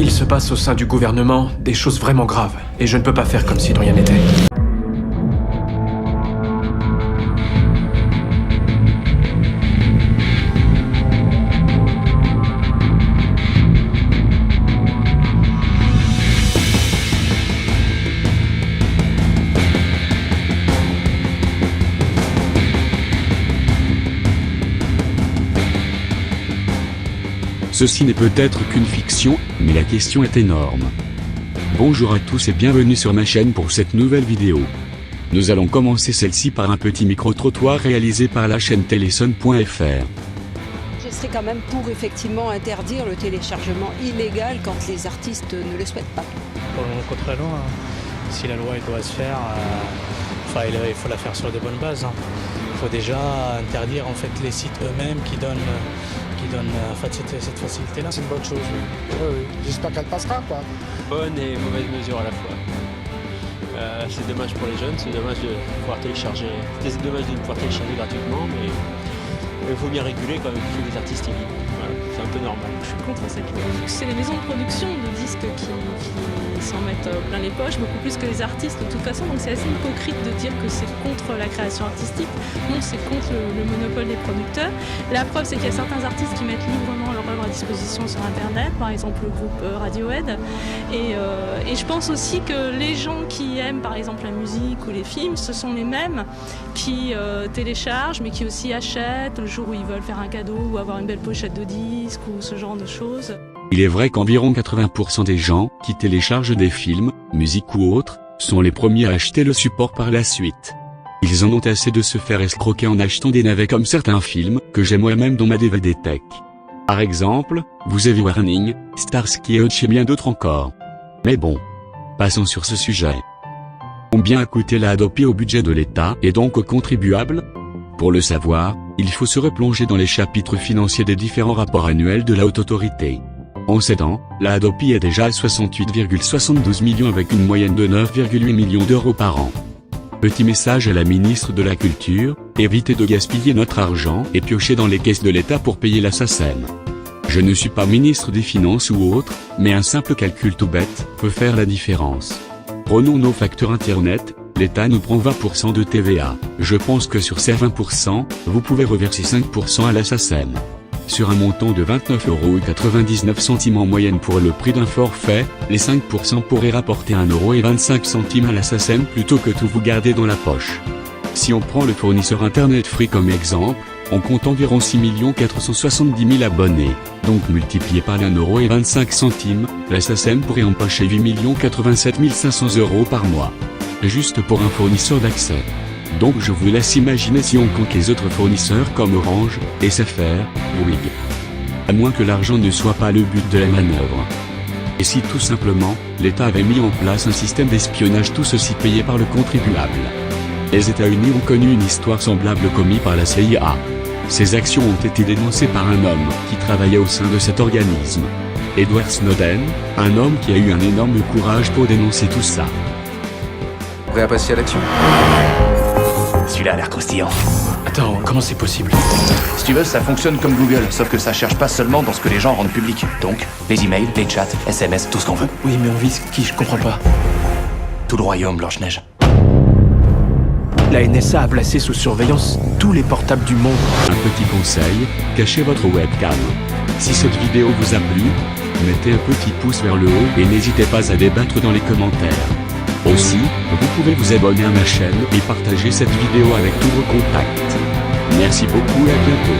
Il se passe au sein du gouvernement des choses vraiment graves, et je ne peux pas faire comme si de rien n'était. Ceci n'est peut-être qu'une fiction, mais la question est énorme. Bonjour à tous et bienvenue sur ma chaîne pour cette nouvelle vidéo. Nous allons commencer celle-ci par un petit micro-trottoir réalisé par la chaîne Téléson.fr. Je serais quand même pour effectivement interdire le téléchargement illégal quand les artistes ne le souhaitent pas. Pour le moment, très loin. Si la loi elle doit se faire, il faut la faire sur de bonnes bases. Il faut déjà interdire en fait les sites eux-mêmes qui donnent en fait, cette facilité-là. C'est une bonne chose, oui. Oui. J'espère qu'elle passera, quoi. Bonne et mauvaise mesure à la fois. C'est dommage pour les jeunes, c'est dommage de pouvoir télécharger. C'est dommage de pouvoir télécharger gratuitement, mais il faut bien réguler quand même tous les artistes libres. Voilà, c'est un peu normal. Je suis contre cette loi. C'est les maisons de production de disques qui s'en mettent plein les poches, beaucoup plus que les artistes de toute façon. Donc c'est assez hypocrite de dire que c'est contre la création artistique. Non, c'est contre le monopole des producteurs. La preuve, c'est qu'il y a certains artistes qui mettent librement leur œuvre à disposition sur Internet, par exemple le groupe Radiohead. Et je pense aussi que les gens qui aiment par exemple la musique ou les films, ce sont les mêmes qui téléchargent, mais qui aussi achètent le jour où ils veulent faire un cadeau ou avoir une belle pochette de disque ou ce genre de choses. Il est vrai qu'environ 80% des gens qui téléchargent des films, musique ou autres, sont les premiers à acheter le support par la suite. Ils en ont assez de se faire escroquer en achetant des navets comme certains films, que j'ai moi-même dans ma DVD Tech. Par exemple, vous avez Warning, Starsky et Hutch et bien d'autres encore. Mais bon. Passons sur ce sujet. Combien a coûté la Hadopi au budget de l'État et donc aux contribuables? Pour le savoir, il faut se replonger dans les chapitres financiers des différents rapports annuels de la Haute Autorité. En 7 ans, la Hadopi est déjà à 68,72 millions avec une moyenne de 9,8 millions d'euros par an. Petit message à la ministre de la Culture, évitez de gaspiller notre argent et piocher dans les caisses de l'État pour payer la SACEM. Je ne suis pas ministre des Finances ou autre, mais un simple calcul tout bête peut faire la différence. Prenons nos factures internet, l'État nous prend 20% de TVA. Je pense que sur ces 20%, vous pouvez reverser 5% à la SACEM. Sur un montant de 29,99 € en moyenne pour le prix d'un forfait, les 5% pourraient rapporter 1,25 € à la SACEM plutôt que tout vous garder dans la poche. Si on prend le fournisseur Internet Free comme exemple, on compte environ 6 470 000 abonnés, donc multiplié par 1,25 €, la SACEM pourrait empocher 8 87 500 € par mois. Juste pour un fournisseur d'accès. Donc je vous laisse imaginer si on compte les autres fournisseurs comme Orange, SFR, Bouygues. À moins que l'argent ne soit pas le but de la manœuvre. Et si tout simplement, l'État avait mis en place un système d'espionnage tout ceci payé par le contribuable. Les États-Unis ont connu une histoire semblable commise par la CIA. Ces actions ont été dénoncées par un homme qui travaillait au sein de cet organisme. Edward Snowden, un homme qui a eu un énorme courage pour dénoncer tout ça. Prêt à passer à l'action? Celui-là a l'air croustillant. Attends, comment c'est possible? Si tu veux, ça fonctionne comme Google, sauf que ça cherche pas seulement dans ce que les gens rendent public. Donc, les emails, les chats, SMS, tout ce qu'on veut. Oui, mais on vise qui? Je comprends pas. Tout le royaume, Blanche-Neige. La NSA a placé sous surveillance tous les portables du monde. Un petit conseil, cachez votre webcam. Si cette vidéo vous a plu, mettez un petit pouce vers le haut et n'hésitez pas à débattre dans les commentaires. Aussi, vous pouvez vous abonner à ma chaîne et partager cette vidéo avec tous vos contacts. Merci beaucoup et à bientôt.